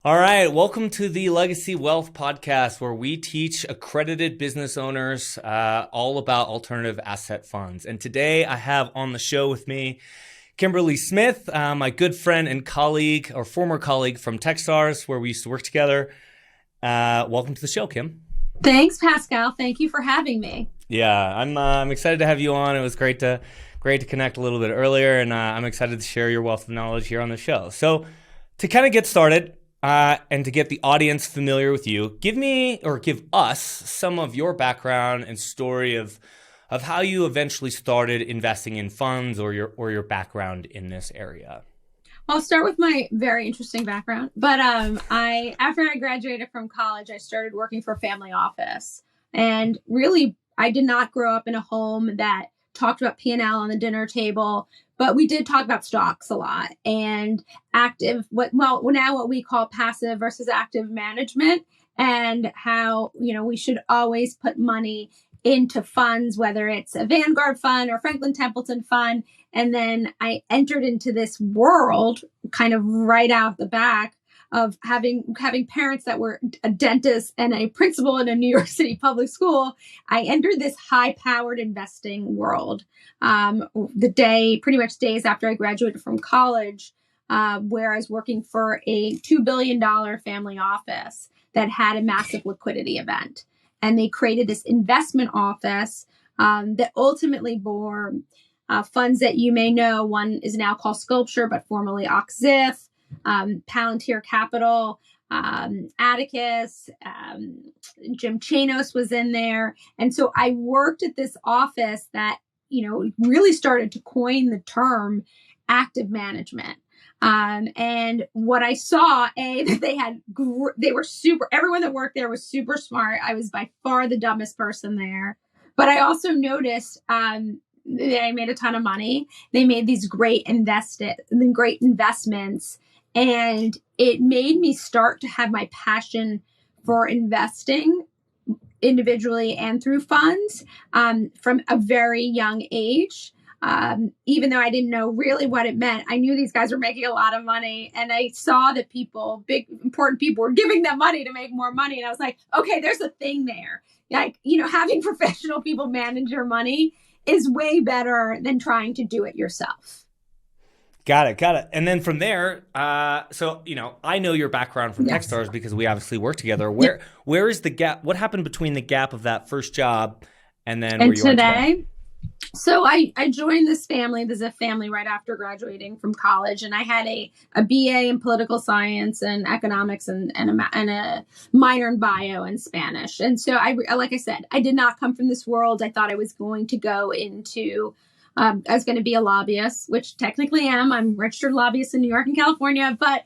All right, welcome to the Legacy Wealth Podcast, where we teach accredited business owners all about alternative asset funds. And today I have on the show with me Kimberly Smith, my good friend and colleague, or former colleague from Techstars, where we used to work together. Welcome to the show, Kim. Thanks, Pascal. Thank you for having me. Yeah, I'm excited to have you on. It was great to connect a little bit earlier, and I'm excited to share your wealth of knowledge here on the show. So, to kind of get started. And to get the audience familiar with you, give us some of your background and story of how you eventually started investing in funds or your background in this area. I'll start with my very interesting background. But after I graduated from college, I started working for a family office. And really, I did not grow up in a home that talked about P&L on the dinner table, but we did talk about stocks a lot and what we call passive versus active management, and how, we should always put money into funds, whether it's a Vanguard fund or Franklin Templeton fund. And then I entered into this world kind of right out the back of having parents that were a dentist and a principal in a New York City public school. I entered this high-powered investing world pretty much days after I graduated from college, where I was working for a $2 billion family office that had a massive liquidity event. And they created this investment office that ultimately bore funds that you may know. One is now called Sculpture, but formerly Oxif, Palantir Capital, Atticus, Jim Chanos was in there. And so I worked at this office that, really started to coin the term active management. And what I saw, that they were everyone that worked there was super smart. I was by far the dumbest person there. But I also noticed, they made a ton of money. They made these great investments. And it made me start to have my passion for investing individually and through funds from a very young age. Even though I didn't know really what it meant, I knew these guys were making a lot of money. And I saw that big, important people were giving them money to make more money. And I was like, okay, there's a thing there. Like, having professional people manage your money is way better than trying to do it yourself. Got it. And then from there, so I know your background from Yes. Techstars because we obviously work together. Yep. Where is the gap? What happened between the gap of that first job and then And where you are today? So I joined this family. This is a family right after graduating from college. And I had a BA in political science and economics and a minor in bio and Spanish. And so like I said, I did not come from this world. I thought I was going to go into I was going to be a lobbyist, which technically am. I'm a registered lobbyist in New York and California, but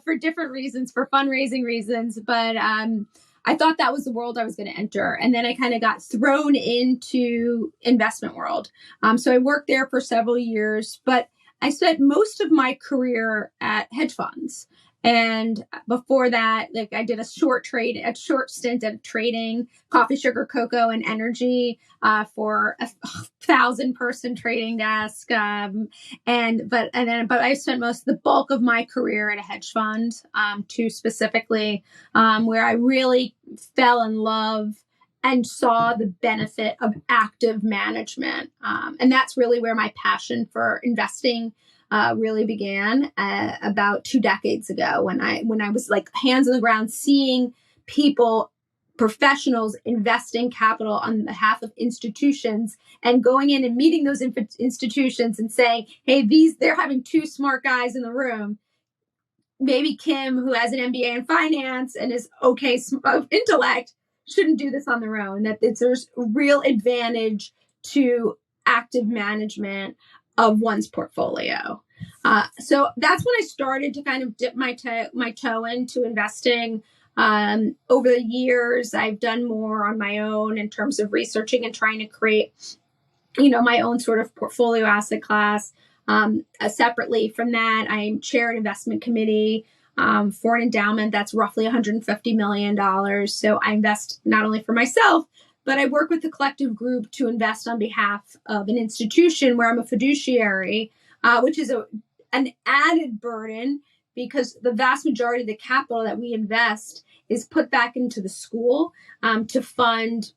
for different reasons, for fundraising reasons. But I thought that was the world I was going to enter. And then I kind of got thrown into investment world. So I worked there for several years, but I spent most of my career at hedge funds. And before that, I did a short stint at trading coffee, sugar, cocoa, and energy for a 1,000-person trading desk. But I spent the bulk of my career at a hedge fund, two specifically, where I really fell in love and saw the benefit of active management. And that's really where my passion for investing really began about 2 decades ago when I was like hands on the ground, seeing professionals investing capital on behalf of institutions and going in and meeting those institutions and saying, hey, they're having 2 smart guys in the room. Maybe Kim, who has an MBA in finance and is okay of intellect, shouldn't do this on their own. There's real advantage to active management of one's portfolio. So that's when I started to kind of dip my toe into investing. Over the years, I've done more on my own in terms of researching and trying to create, my own sort of portfolio asset class. Separately from that, I chair an investment committee for an endowment that's roughly $150 million. So I invest not only for myself, but I work with the collective group to invest on behalf of an institution where I'm a fiduciary, which is an added burden because the vast majority of the capital that we invest is put back into the school to fund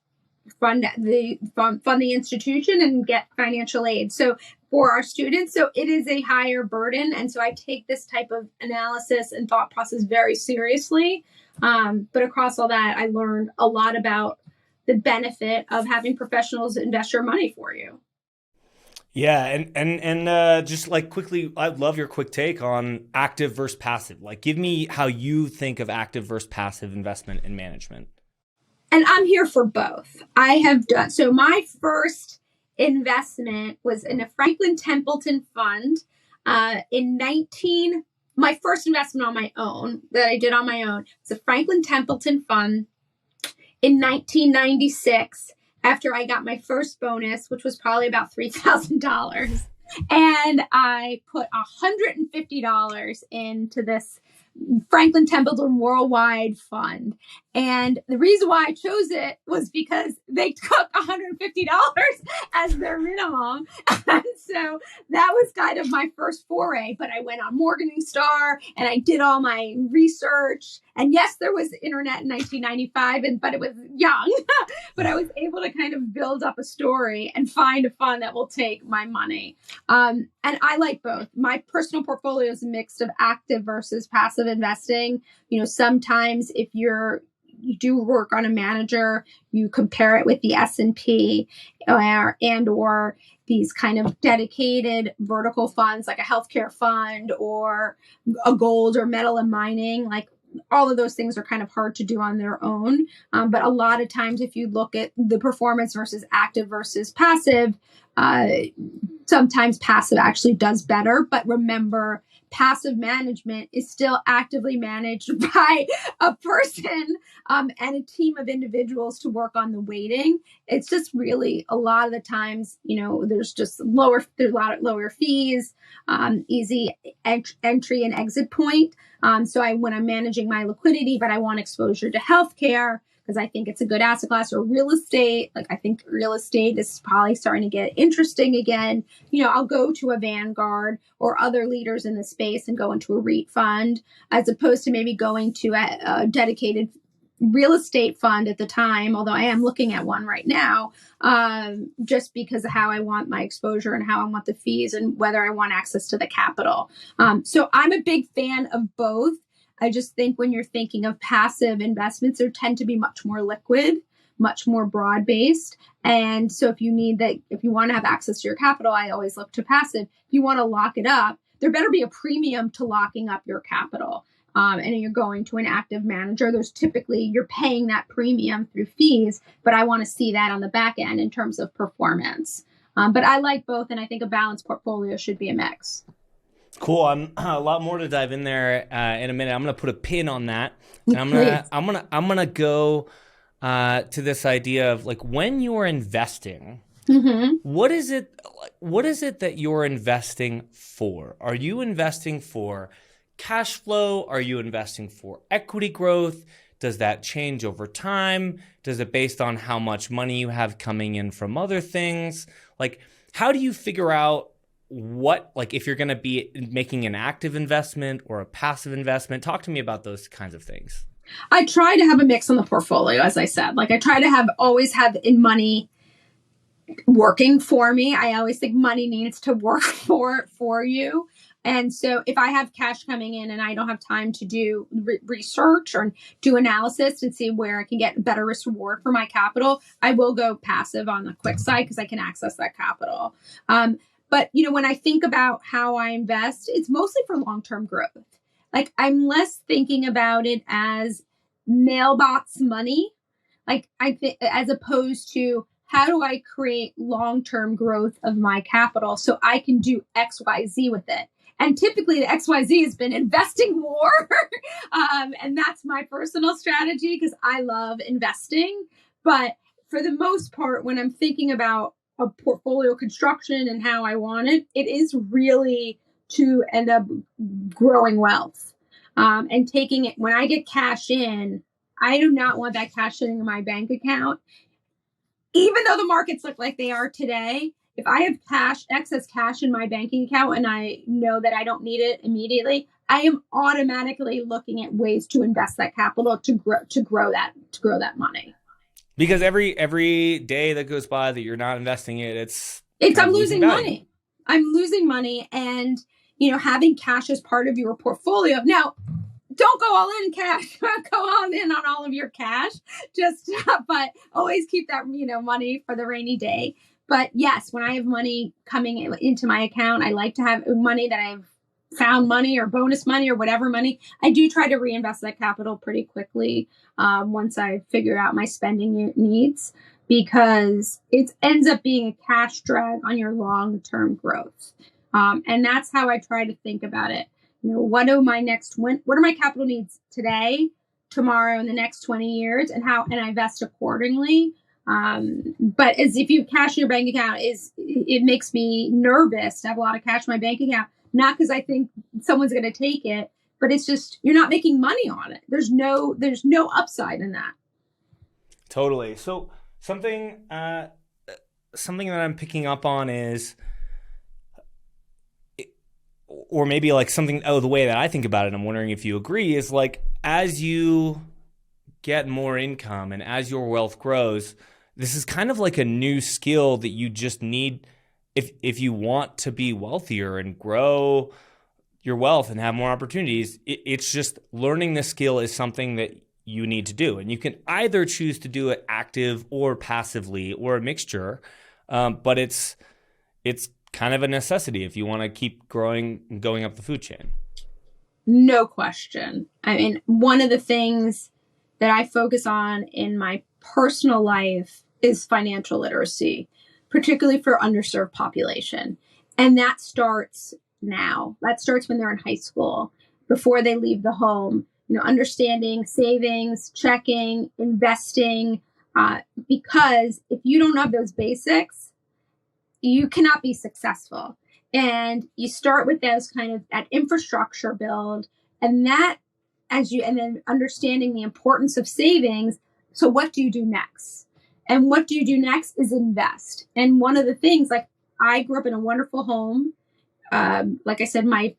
the institution and get financial aid. So for our students, so it is a higher burden. And so I take this type of analysis and thought process very seriously. But across all that, I learned a lot about the benefit of having professionals invest your money for you. Yeah, and just like quickly, I'd love your quick take on active versus passive. Like, give me how you think of active versus passive investment in management. And I'm here for both. I have done, so my first investment was in a Franklin Templeton fund my first investment on my own that I did on my own was a Franklin Templeton fund in 1996 after I got my first bonus, which was probably about $3,000. And I put $150 into this Franklin Templeton Worldwide Fund. And the reason why I chose it was because they took $150 as their minimum. And so that was kind of my first foray. But I went on Morningstar and I did all my research. And yes, there was internet in 1995, but it was young. But I was able to kind of build up a story and find a fund that will take my money. And I like both. My personal portfolio is a mix of active versus passive investing. Sometimes if you do work on a manager, you compare it with the S&P or these kind of dedicated vertical funds like a healthcare fund or a gold or metal and mining. Like all of those things are kind of hard to do on their own. But a lot of times if you look at the performance versus active versus passive, sometimes passive actually does better. But remember, passive management is still actively managed by a person and a team of individuals to work on the weighting. It's just really a lot of the times, there's a lot of lower fees, easy entry and exit point. So when I'm managing my liquidity, but I want exposure to healthcare, because I think it's a good asset class, or real estate. Like I think real estate is probably starting to get interesting again. I'll go to a Vanguard or other leaders in the space and go into a REIT fund, as opposed to maybe going to a dedicated real estate fund at the time, although I am looking at one right now, just because of how I want my exposure and how I want the fees and whether I want access to the capital. So I'm a big fan of both. I just think when you're thinking of passive investments, they tend to be much more liquid, much more broad-based. And so if you want to have access to your capital, I always look to passive. If you want to lock it up, there better be a premium to locking up your capital. And you're going to an active manager, you're paying that premium through fees, but I want to see that on the back end in terms of performance. But I like both, and I think a balanced portfolio should be a mix. Cool. I'm a lot more to dive in there in a minute. I'm going to put a pin on that. And I'm gonna go to this idea of like when you're investing. Mm-hmm. What is it that you're investing for? Are you investing for cash flow? Are you investing for equity growth? Does that change over time? Does it based on how much money you have coming in from other things? Like, how do you figure out if you're going to be making an active investment or a passive investment? Talk to me about those kinds of things. I try to have a mix on the portfolio, as I said. Like I try to always have money working for me. I always think money needs to work for you. And so if I have cash coming in and I don't have time to do research or do analysis and see where I can get better risk reward for my capital, I will go passive on the quick side because I can access that capital. But, when I think about how I invest, it's mostly for long-term growth. Like I'm less thinking about it as mailbox money, as opposed to how do I create long-term growth of my capital so I can do X, Y, Z with it. And typically the XYZ has been investing more. And that's my personal strategy because I love investing. But for the most part, when I'm thinking about a portfolio construction and how I want it, it is really to end up growing wealth and taking it. When I get cash in, I do not want that cash sitting in my bank account. Even though the markets look like they are today, if I have excess cash in my banking account and I know that I don't need it immediately, I am automatically looking at ways to invest that capital to grow that money. Because every day that goes by that you're not investing it, it's I'm losing money. I'm losing money, and having cash as part of your portfolio. Now, don't go all in cash. Go all in on all of your cash. But always keep that money for the rainy day. But yes, when I have money coming into my account, I like to have money that I've found money or bonus money or whatever money. I do try to reinvest that capital pretty quickly once I figure out my spending needs, because it ends up being a cash drag on your long-term growth. And that's how I try to think about it. What are my capital needs today, tomorrow, in the next 20 years, and I invest accordingly. But as if you have cash in your bank account, it makes me nervous to have a lot of cash in my bank account. Not because I think someone's going to take it, but it's just you're not making money on it. There's no upside in that. Totally. So something that I'm picking up on is, or maybe like something, the way that I think about it, I'm wondering if you agree, is like as you get more income and as your wealth grows, this is kind of like a new skill that you just need if you want to be wealthier and grow your wealth and have more opportunities. It's just learning this skill is something that you need to do. And you can either choose to do it active or passively or a mixture. But it's kind of a necessity if you want to keep growing and going up the food chain. No question. I mean, one of the things that I focus on in my personal life is financial literacy, particularly for underserved population. And that starts now. That starts when they're in high school, before they leave the home, understanding savings, checking, investing, because if you don't have those basics, you cannot be successful. And you start with those kind of that infrastructure build, and then understanding the importance of savings. So what do you do next? And what do you do next is invest. And one of the things, like, I grew up in a wonderful home. Like I said, my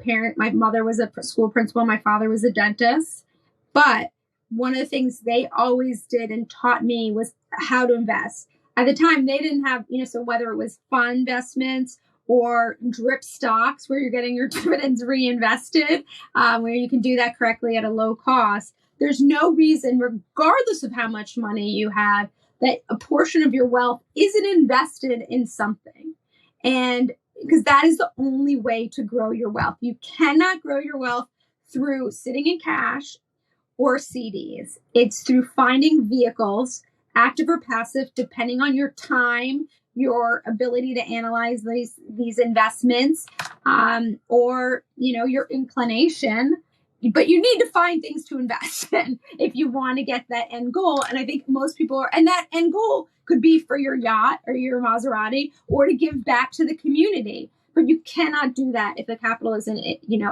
mother was a school principal. My father was a dentist. But one of the things they always did and taught me was how to invest. At the time, they didn't have, so whether it was fund investments or drip stocks where you're getting your dividends reinvested, where you can do that correctly at a low cost, there's no reason, regardless of how much money you have, that a portion of your wealth isn't invested in something. And because that is the only way to grow your wealth. You cannot grow your wealth through sitting in cash or CDs. It's through finding vehicles, active or passive, depending on your time, your ability to analyze these investments, or your inclination. But you need to find things to invest in if you want to get that end goal. And I think most people are, and that end goal could be for your yacht or your Maserati, or to give back to the community. But you cannot do that if the capital isn't,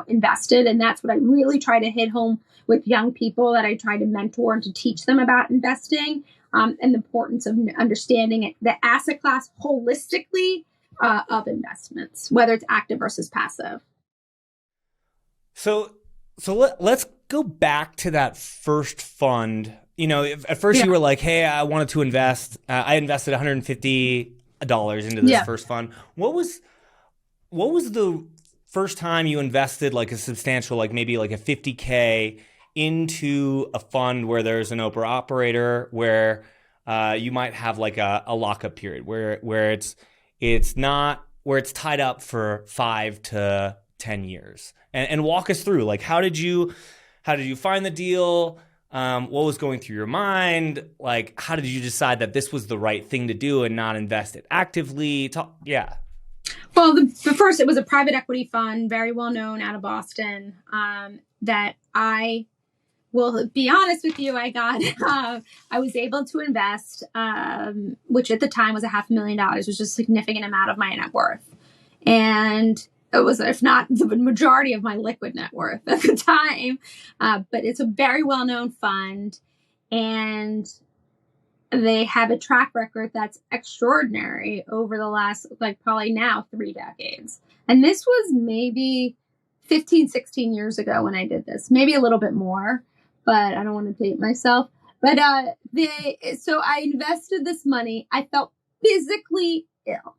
invested. And that's what I really try to hit home with young people that I try to mentor and to teach them about investing, and the importance of understanding the asset class holistically of investments, whether it's active versus passive. So let's go back to that first fund. At first you were like, hey, I wanted to invest. I invested $150 into this first fund. What was the first time you invested like a substantial, like maybe like a $50K into a fund where there's an operator, where you might have like a lockup period where it's tied up for 5 to 10 years? And walk us through, like, how did you find the deal? What was going through your mind? Like, how did you decide that this was the right thing to do and not invest it actively? Well, the first, it was a private equity fund, very well known out of Boston, that I will be honest with you, I got, I was able to invest, which at the time was $500,000, which was a significant amount of my net worth. And it was, if not the majority of my liquid net worth at the time. But it's a very well-known fund. And they have a track record that's extraordinary over the last, like, probably now 3 decades. And this was maybe 15, 16 years ago when I did this, maybe a little bit more, but I don't want to date myself. But so I invested this money. I felt physically ill.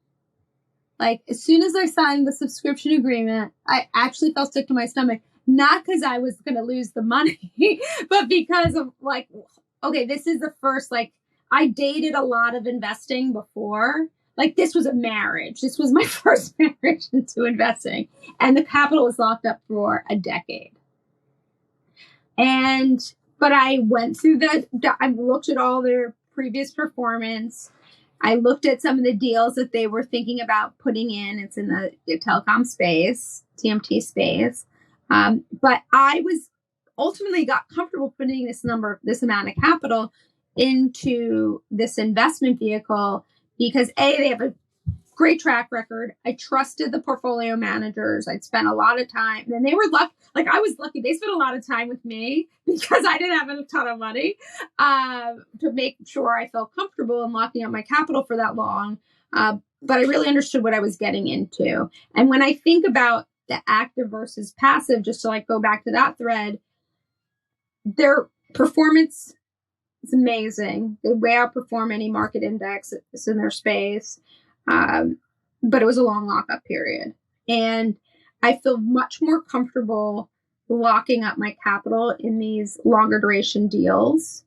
Like, as soon as I signed the subscription agreement, I actually felt sick to my stomach, not because I was going to lose the money, but because of, like, okay, this is the first, like, I dated a lot of investing before. Like, this was a marriage. This was my first marriage into investing. And the capital was locked up for a decade. But I went through I looked at all their previous performance. I looked at some of the deals that they were thinking about putting in. It's in the telecom space, TMT space. But I was ultimately got comfortable putting this amount of capital into this investment vehicle because they have a great track record. I trusted the portfolio managers. I'd spent a lot of time, and they were lucky. Like, I was lucky. They spent a lot of time with me because I didn't have a ton of money to make sure I felt comfortable in locking up my capital for that long. But I really understood what I was getting into. And when I think about the active versus passive, just to, like, go back to that thread, their performance is amazing. They way outperform any market index that's in their space. But it was a long lockup period. And I feel much more comfortable locking up my capital in these longer duration deals.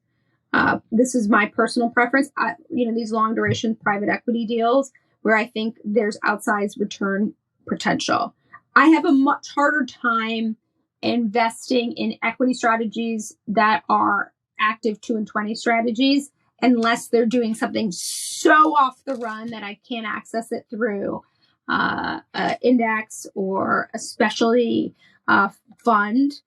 This is my personal preference. These long duration private equity deals where I think there's outsized return potential. I have a much harder time investing in equity strategies that are active 2 and 20 strategies unless they're doing something so off the run that I can't access it through an index or a specialty fund.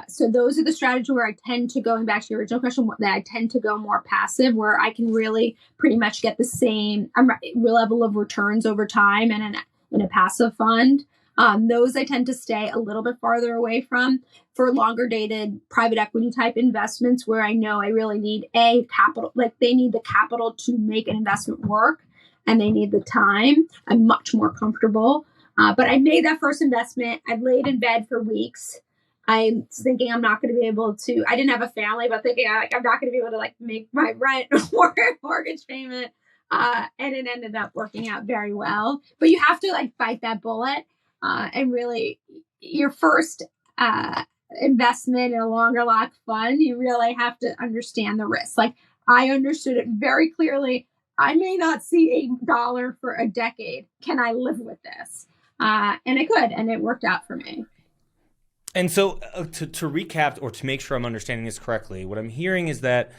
So those are the strategies where I tend to, going back to your original question, that I tend to go more passive, where I can really pretty much get the same level of returns over time in a passive fund. Those I tend to stay a little bit farther away from. For longer dated private equity type investments where I know I really need capital, like they need the capital to make an investment work and they need the time, I'm much more comfortable. But I made that first investment. I laid in bed for weeks. I'm thinking I'm not going to be able to, I didn't have a family, but thinking I'm not going to be able to, like, make my rent or mortgage payment. And it ended up working out very well. But you have to, like, bite that bullet. And really, your first investment in a longer lock fund, you really have to understand the risk. Like, I understood it very clearly. I may not see $1 for a decade. Can I live with this? And I could, and it worked out for me. And so to recap, or to make sure I'm understanding this correctly, what I'm hearing is that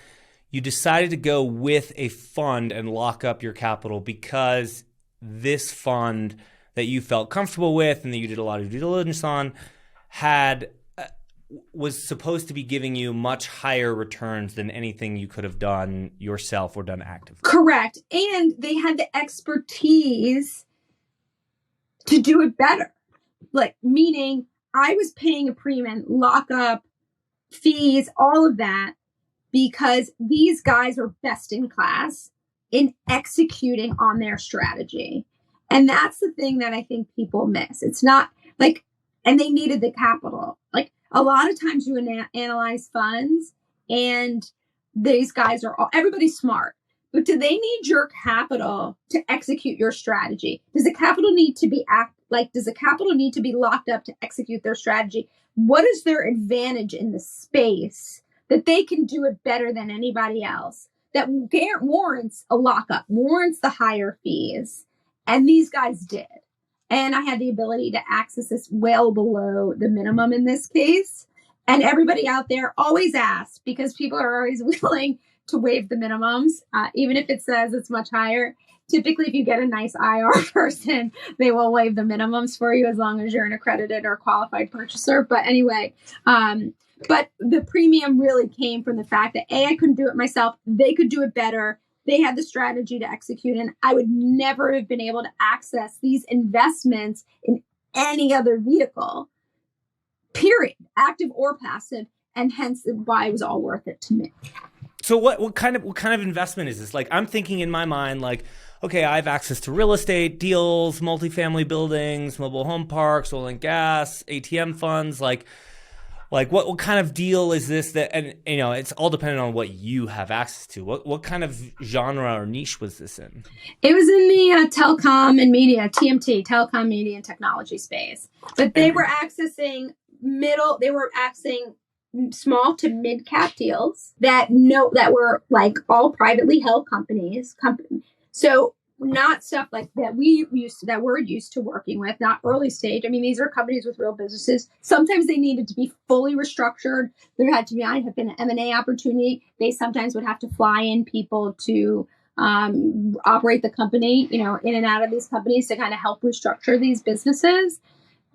you decided to go with a fund and lock up your capital because this fund that you felt comfortable with and that you did a lot of due diligence on was supposed to be giving you much higher returns than anything you could have done yourself or done actively. Correct. And they had the expertise to do it better. Like, meaning I was paying a premium, lockup, fees, all of that, because these guys were best in class in executing on their strategy. And that's the thing that I think people miss. It's not like, and they needed the capital. Like, a lot of times you analyze funds and these guys everybody's smart, but do they need your capital to execute your strategy? Does the capital need to be locked up to execute their strategy? What is their advantage in the space that they can do it better than anybody else? That warrants a lockup, warrants the higher fees. And these guys did. And I had the ability to access this well below the minimum in this case. And everybody out there always asks, because people are always willing to waive the minimums, even if it says it's much higher. Typically, if you get a nice IR person, they will waive the minimums for you as long as you're an accredited or qualified purchaser. But anyway, but the premium really came from the fact that I couldn't do it myself. They could do it better. They had the strategy to execute, and I would never have been able to access these investments in any other vehicle, period, active or passive, and hence why it was all worth it to me. So what kind of investment is this? Like, I'm thinking in my mind, like, okay, I have access to real estate deals, multifamily buildings, mobile home parks, oil and gas, ATM funds. Like what kind of deal is this? That, and it's all dependent on what you have access to. What kind of genre or niche was this in? It was in the telecom and media, TMT, telecom, media, and technology space. But they were accessing small to mid cap deals that were like all privately held companies. So not stuff like that we're used to working with, not early stage. I mean, these are companies with real businesses. Sometimes they needed to be fully restructured. There had to have been an M&A opportunity. They sometimes would have to fly in people to operate the company, in and out of these companies to kind of help restructure these businesses.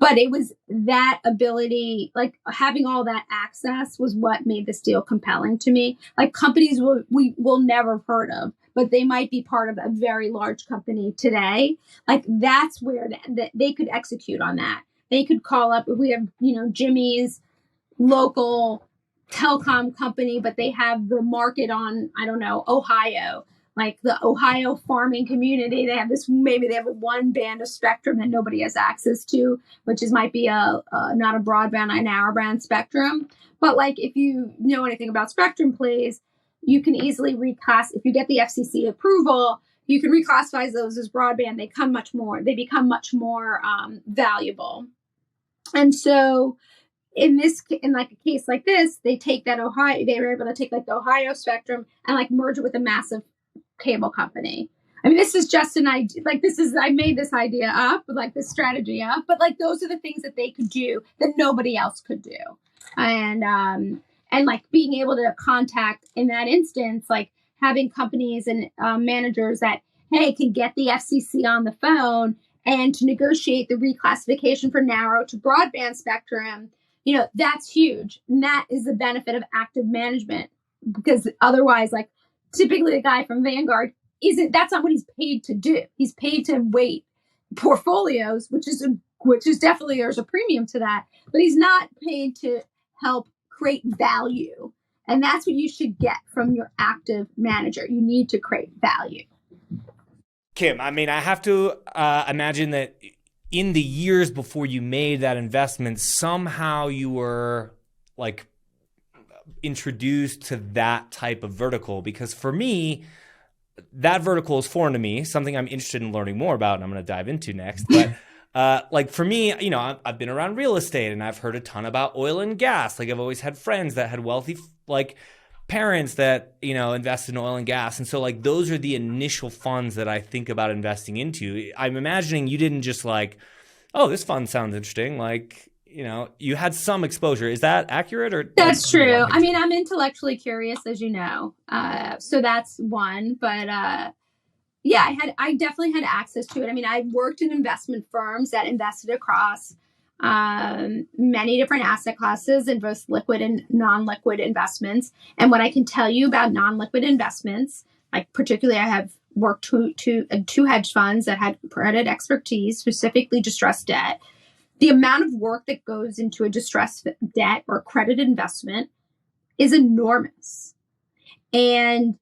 But it was that ability, like having all that access was what made this deal compelling to me. Like companies we will never have heard of, but they might be part of a very large company today. Like that's where they could execute on that. They could call up, if we have, Jimmy's local telecom company, but they have the market on, I don't know, Ohio. Like the Ohio farming community, maybe they have one band of spectrum that nobody has access to, which might be not a broadband, an narrowband spectrum. But like if you know anything about spectrum plays, you can easily if you get the FCC approval, you can reclassify those as broadband. They become much more valuable. And so in like a case like this, they were able to take like the Ohio spectrum and like merge it with a massive cable company. I mean, this is just an idea. Like I made this idea up, like this strategy up, but like those are the things that they could do that nobody else could do. And like being able to contact in that instance, like having companies and managers that, hey, can get the FCC on the phone and to negotiate the reclassification for narrow to broadband spectrum, that's huge. And that is the benefit of active management, because otherwise, like, typically the guy from Vanguard that's not what he's paid to do. He's paid to weight portfolios, which is definitely, there's a premium to that, but he's not paid to help create value. And that's what you should get from your active manager. You need to create value. Kim, I mean, I have to imagine that in the years before you made that investment, somehow you were like introduced to that type of vertical, because for me, that vertical is foreign to me, something I'm interested in learning more about, and I'm going to dive into next. But like for me, I've been around real estate and I've heard a ton about oil and gas. Like I've always had friends that had wealthy like parents that, invest in oil and gas. And so like those are the initial funds that I think about investing into. I'm imagining you didn't just like, oh, this fund sounds interesting. Like, you had some exposure. Is that accurate? Or that's true. I mean, I'm intellectually curious, as you know. So that's one. But yeah, I definitely had access to it. I mean, I worked in investment firms that invested across many different asset classes in both liquid and non-liquid investments. And what I can tell you about non-liquid investments, like particularly I have worked two hedge funds that had accredited expertise, specifically distressed debt. The amount of work that goes into a distressed debt or accredited investment is enormous. And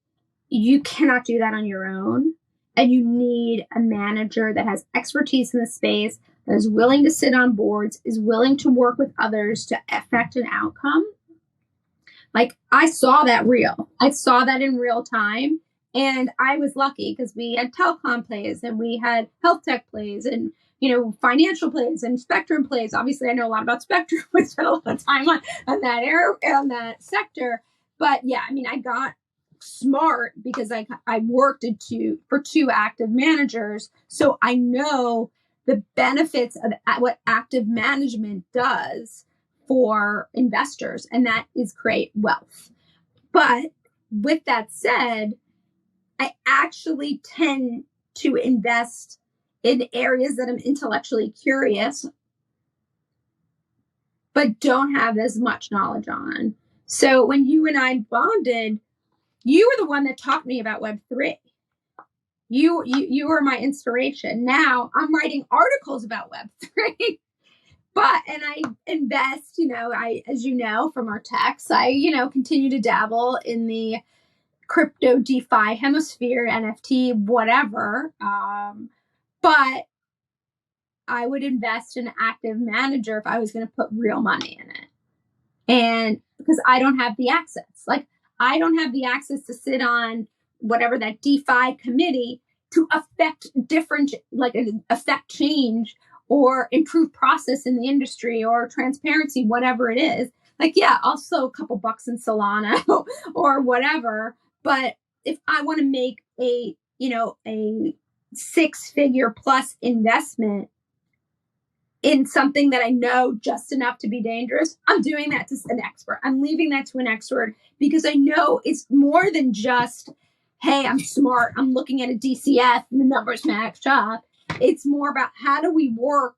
you cannot do that on your own. And you need a manager that has expertise in the space, that is willing to sit on boards, is willing to work with others to affect an outcome. Like I saw that in real time. And I was lucky because we had telecom plays and we had health tech plays and financial plays and spectrum plays. Obviously, I know a lot about spectrum. I spent a lot of time on that sector. But yeah, I mean, I got smart because I worked for two active managers. So I know the benefits of what active management does for investors, and that is create wealth. But with that said, I actually tend to invest in areas that I'm intellectually curious, but don't have as much knowledge on. So when you and I bonded, you were the one that taught me about Web3. You were my inspiration. Now I'm writing articles about Web3, and I invest, as you know, from our texts, I, continue to dabble in the crypto, DeFi, hemisphere, NFT, whatever. But I would invest in an active manager if I was going to put real money in it. And because I don't have the access, like I don't have the access to sit on whatever that DeFi committee to affect different, like affect change or improve process in the industry or transparency, whatever it is. Like, yeah, I'll throw a couple bucks in Solana or whatever. But if I want to make a 6-figure plus investment in something that I know just enough to be dangerous, I'm doing that to an expert. I'm leaving that to an expert because I know it's more than just, hey, I'm smart, I'm looking at a DCF and the numbers match up. It's more about how do we work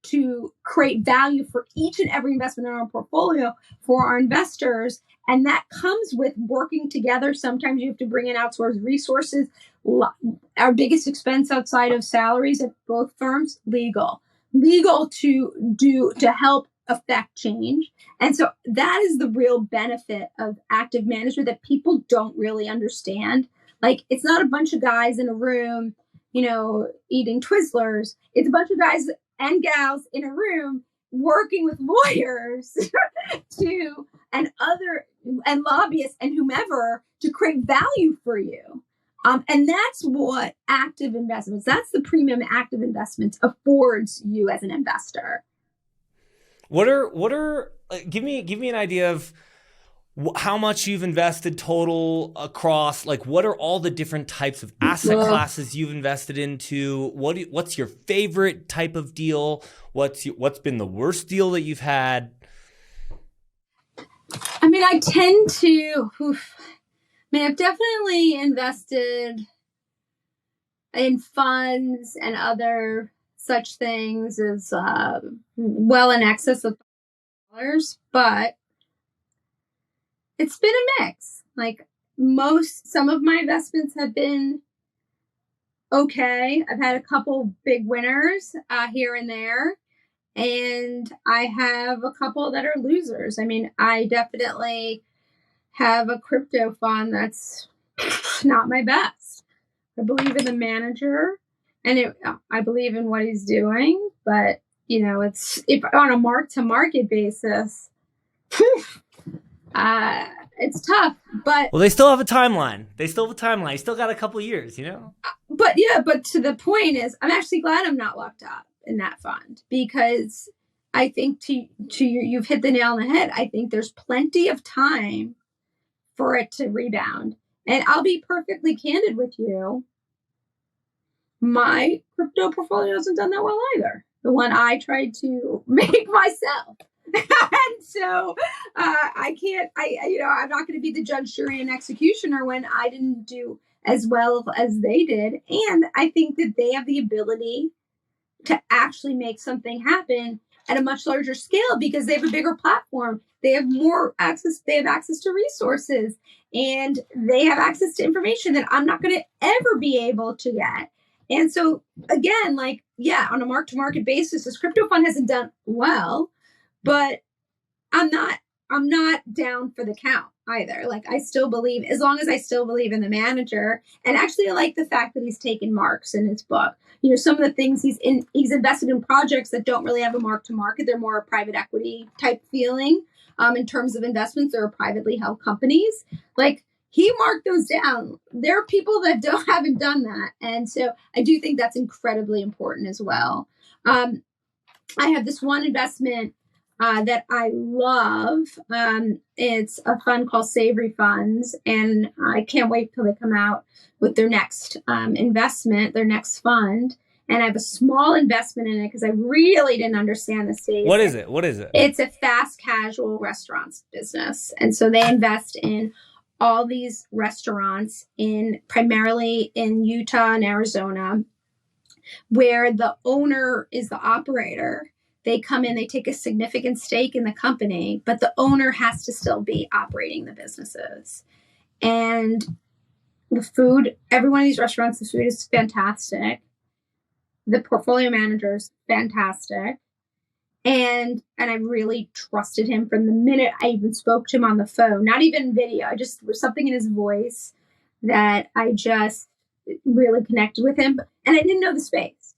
to create value for each and every investment in our portfolio for our investors. And that comes with working together. Sometimes you have to bring in outsourced resources. Our biggest expense outside of salaries at both firms, legal to help affect change. And so that is the real benefit of active management that people don't really understand. Like, it's not a bunch of guys in a room, eating Twizzlers. It's a bunch of guys and gals in a room working with lawyers and lobbyists and whomever to create value for you. And that's what active investments, that's the premium active investments affords you as an investor. Give me an idea of how much you've invested total across, like, what are all the different types of asset classes you've invested into? What's your favorite type of deal? What's been the worst deal that you've had? I mean, I've definitely invested in funds and other such things as well in excess of dollars, but it's been a mix. Like, some of my investments have been okay. I've had a couple big winners here and there, and I have a couple that are losers. I mean, I definitely have a crypto fund that's not my best. I believe in the manager, and I believe in what he's doing, but it's if on a mark-to-market basis, it's tough. But they still have a timeline. You still got a couple years, But to the point is, I'm actually glad I'm not locked up in that fund, because I think you've hit the nail on the head. I think there's plenty of time for it to rebound. And I'll be perfectly candid with you. My crypto portfolio hasn't done that well either. The one I tried to make myself. And so I can't, I'm not going to be the judge, jury, and executioner when I didn't do as well as they did. And I think that they have the ability to actually make something happen at a much larger scale because they have a bigger platform. They have more access. They have access to resources, and they have access to information that I'm not going to ever be able to get. And so again, on a mark-to-market basis, this crypto fund hasn't done well, but I'm not down for the count either. Like, I still believe, as long as I still believe in the manager, and actually I like the fact that he's taken marks in his book. Some of the things he's invested in projects that don't really have a mark to market. They're more a private equity type feeling. In terms of investments, they're privately held companies. Like, he marked those down. There are people that haven't done that. And so I do think that's incredibly important as well. I have this one investment that I love. It's a fund called Savory Funds, and I can't wait till they come out with their next investment, their next fund. And I have a small investment in it because I really didn't understand the stage. What is it? It's a fast casual restaurants business. And so they invest in all these restaurants primarily in Utah and Arizona, where the owner is the operator. They come in, they take a significant stake in the company, but the owner has to still be operating the businesses. And the food, every one of these restaurants, the food is fantastic. The portfolio manager is fantastic. And I really trusted him from the minute I even spoke to him on the phone, not even video. There was something in his voice that I just really connected with him. And I didn't know the space.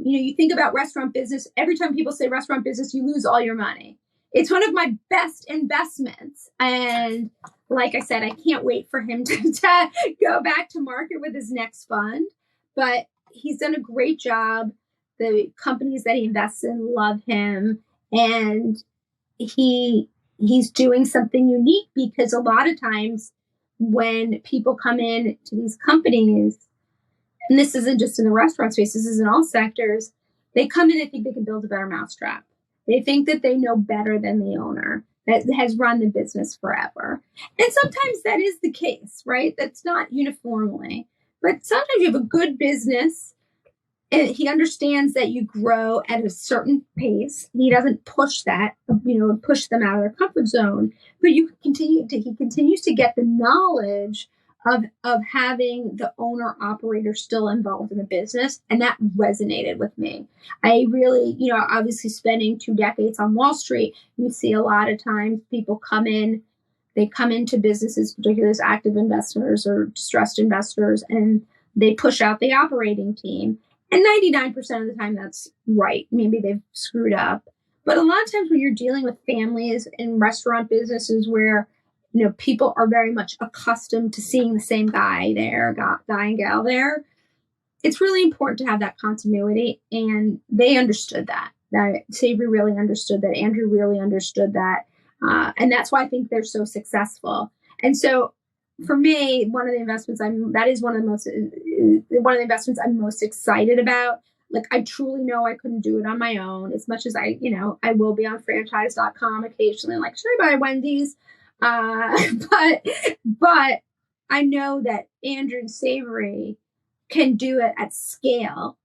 You think about restaurant business. Every time people say restaurant business, you lose all your money. It's one of my best investments. And like I said, I can't wait for him to go back to market with his next fund. But he's done a great job. The companies that he invests in love him. And he's doing something unique, because a lot of times when people come in to these companies, and this isn't just in the restaurant space, this is in all sectors, they come in and think they can build a better mousetrap. They think that they know better than the owner that has run the business forever. And sometimes that is the case, right? That's not uniformly. But sometimes you have a good business and he understands that you grow at a certain pace. He doesn't push that, push them out of their comfort zone. But he continues to get the knowledge of having the owner operator still involved in the business. And that resonated with me. I really, obviously spending 2 decades on Wall Street, you see a lot of times people come into businesses, particularly as active investors or distressed investors, and they push out the operating team. And 99% of the time that's right. Maybe they've screwed up. But a lot of times when you're dealing with families in restaurant businesses where, people are very much accustomed to seeing the same guy and gal there, it's really important to have that continuity. And they understood that Savory really understood that. Andrew really understood that. And that's why I think they're so successful. And so for me, one of the investments I'm most excited about. Like, I truly know I couldn't do it on my own, as much as I will be on franchise.com occasionally. Like, should I buy Wendy's? But I know that Andrew and Savory can do it at scale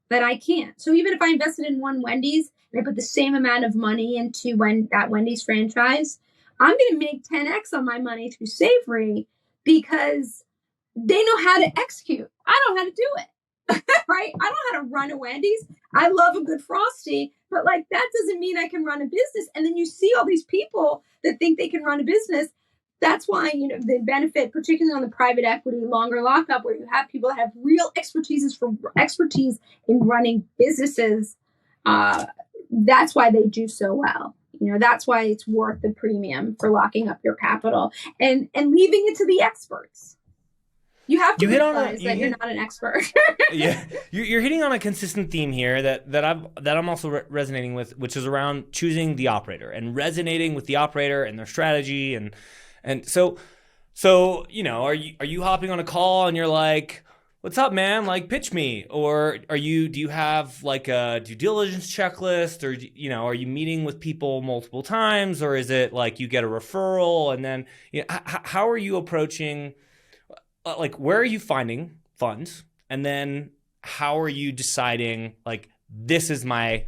that I can't. So even if I invested in one Wendy's and I put the same amount of money into that Wendy's franchise, I'm going to make 10x on my money through Savory, because they know how to execute. I don't know how to do it, right? I don't know how to run a Wendy's. I love a good Frosty, but that doesn't mean I can run a business. And then you see all these people that think they can run a business. That's why, the benefit, particularly on the private equity, longer lockup, where you have people that have real expertise in running businesses. That's why they do so well. That's why it's worth the premium for locking up your capital and leaving it to the experts. You have to realize that you're not an expert. Yeah, you're hitting on a consistent theme here that I'm also resonating with, which is around choosing the operator and resonating with the operator and their strategy, and so are you hopping on a call and you're like, what's up, man? Like, pitch me. Or do you have like a due diligence checklist, or, are you meeting with people multiple times, or is it like you get a referral and then, how are you approaching, where are you finding funds? And then how are you deciding, like, this is my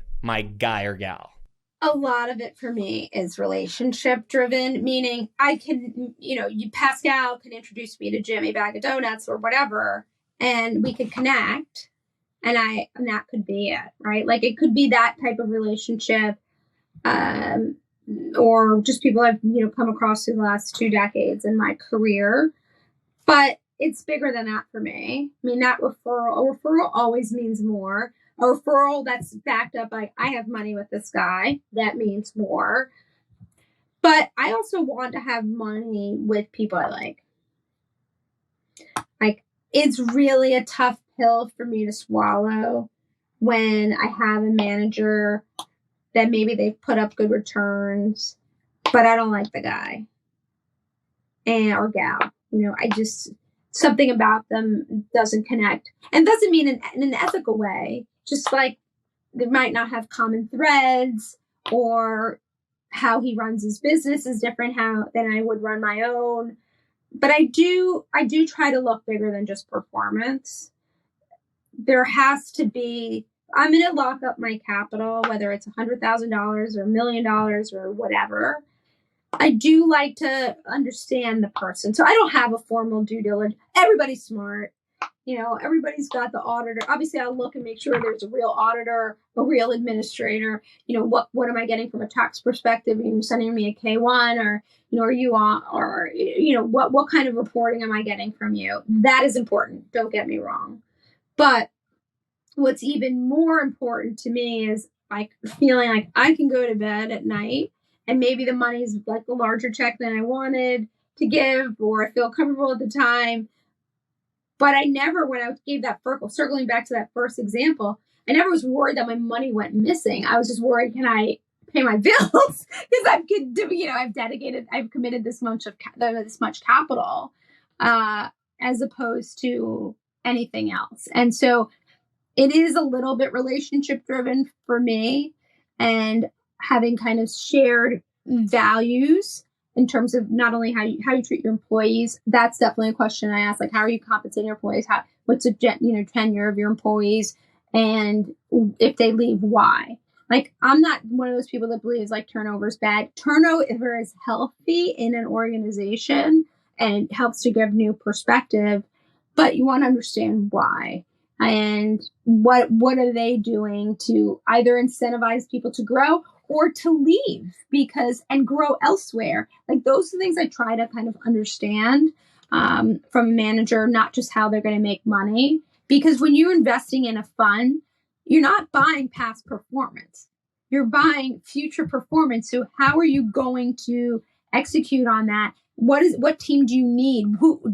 guy or gal? A lot of it for me is relationship driven, meaning I can, Pascal can introduce me to Jimmy Bag of Donuts or whatever, and we could connect, and that could be it, right? Like, it could be that type of relationship, or just people I've come across through the last 2 decades in my career. But it's bigger than that for me. I mean, a referral always means more. A referral that's backed up by, I have money with this guy, that means more. But I also want to have money with people I like. Like, it's really a tough pill for me to swallow when I have a manager that maybe they've put up good returns, but I don't like the guy or gal. I just, something about them doesn't connect. And doesn't mean in an ethical way, just like they might not have common threads, or how he runs his business is different than I would run my own. But I do try to look bigger than just performance. There has to be, I'm going to lock up my capital, whether it's $100,000 or $1 million or whatever. I do like to understand the person. So I don't have a formal due diligence. Everybody's smart. everybody's got the auditor. Obviously, I'll look and make sure there's a real auditor, a real administrator. What am I getting from a tax perspective? Are you sending me a K-1 or, are you on, or, what kind of reporting am I getting from you? That is important. Don't get me wrong. But what's even more important to me is like feeling like I can go to bed at night and maybe the money's like a larger check than I wanted to give, or I feel comfortable at the time. But I never, when I gave that circling back to that first example, I never was worried that my money went missing. I was just worried, can I pay my bills? Because I've committed this much capital, as opposed to anything else. And so it is a little bit relationship driven for me, and having kind of shared values in terms of not only how you treat your employees. That's definitely a question I ask. Like, how are you compensating your employees? What's the tenure of your employees? And if they leave, why? Like, I'm not one of those people that believes like turnover is bad. Turnover is healthy in an organization and it helps to give new perspective, but you want to understand why. And what are they doing to either incentivize people to grow or to leave and grow elsewhere? Like, those are things I try to kind of understand from a manager, not just how they're going to make money. Because when you're investing in a fund, you're not buying past performance. You're buying future performance. So how are you going to execute on that? What team do you need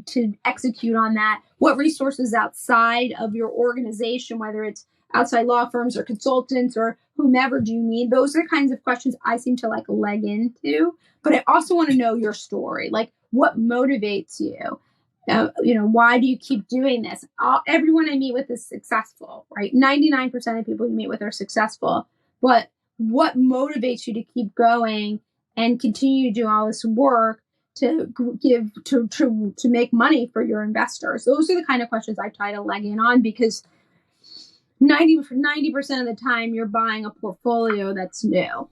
to execute on that? What resources outside of your organization, whether it's outside law firms or consultants or whomever, do you need? Those are the kinds of questions I seem to like leg into. But I also want to know your story. Like, what motivates you? Why do you keep doing this? Everyone I meet with is successful, right? 99% of people you meet with are successful. But what motivates you to keep going and continue to do all this work to give to make money for your investors? Those are the kind of questions I try to leg in on, because 90% of the time you're buying a portfolio that's new.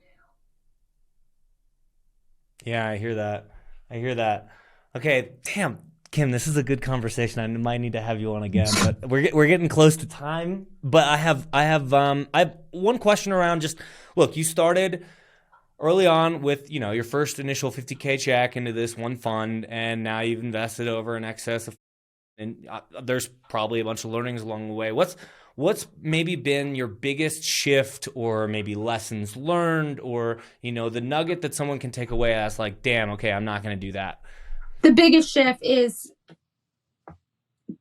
Yeah, I hear that. Okay, damn, Kim, this is a good conversation. I might need to have you on again, but we're getting close to time. But I have one question around just, look, you started early on with, your first initial $50K check into this one fund, and now you've invested over in excess of, and there's probably a bunch of learnings along the way. What's maybe been your biggest shift, or maybe lessons learned, or, the nugget that someone can take away as like, damn, okay, I'm not going to do that? The biggest shift is,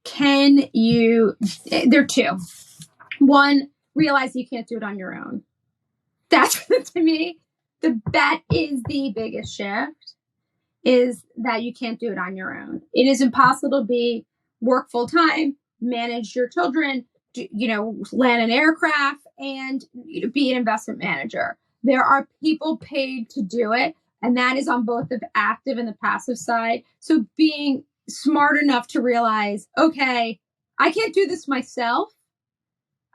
there are two. One, realize you can't do it on your own. That's, to me, that is the biggest shift, is that you can't do it on your own. It is impossible to work full time, manage your children, land an aircraft, and be an investment manager. There are people paid to do it, and that is on both the active and the passive side. So being smart enough to realize, okay, I can't do this myself.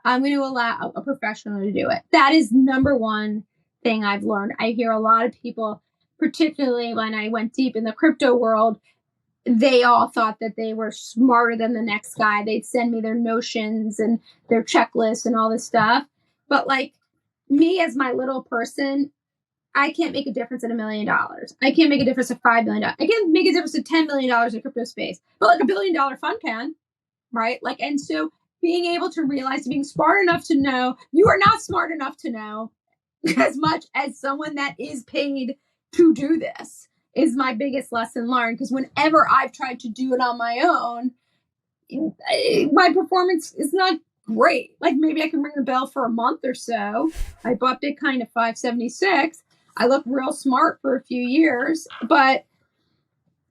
I'm going to allow a professional to do it. That is number one thing I've learned. I hear a lot of people, particularly when I went deep in the crypto world, they all thought that they were smarter than the next guy. They'd send me their notions and their checklists and all this stuff. But like me, as my little person, I can't make a difference in $1 million. I can't make a difference in $5 million. I can't make a difference in $10 million in crypto space, but like $1 billion fund can, right? Like, and so being able to realize, being smart enough to know you are not smart enough to know as much as someone that is paid to do this is my biggest lesson learned. Because whenever I've tried to do it on my own, my performance is not great. Like, maybe I can ring the bell for a month or so. I bought Bitcoin at 576. I looked real smart for a few years, but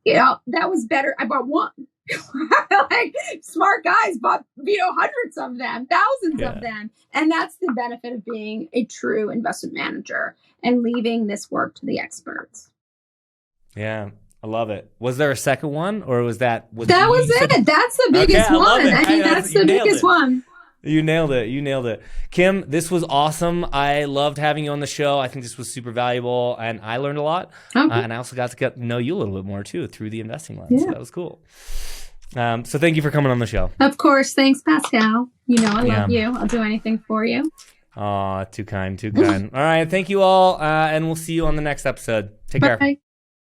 that was better. I bought one. Like, smart guys bought, hundreds of them, thousands of them. And that's the benefit of being a true investment manager and leaving this work to the experts. Yeah, I love it. Was there a second one, or was that? That was it. That's the biggest one. I think that's the biggest one. You nailed it. Kim, this was awesome. I loved having you on the show. I think this was super valuable, and I learned a lot. Okay. And I also got to know you a little bit more, too, through the investing lens. Yeah. So that was cool. So thank you for coming on the show. Of course. Thanks, Pascal. You know I love you. I'll do anything for you. Aw, too kind, too kind. All right, thank you all, and we'll see you on the next episode. Take care. Bye.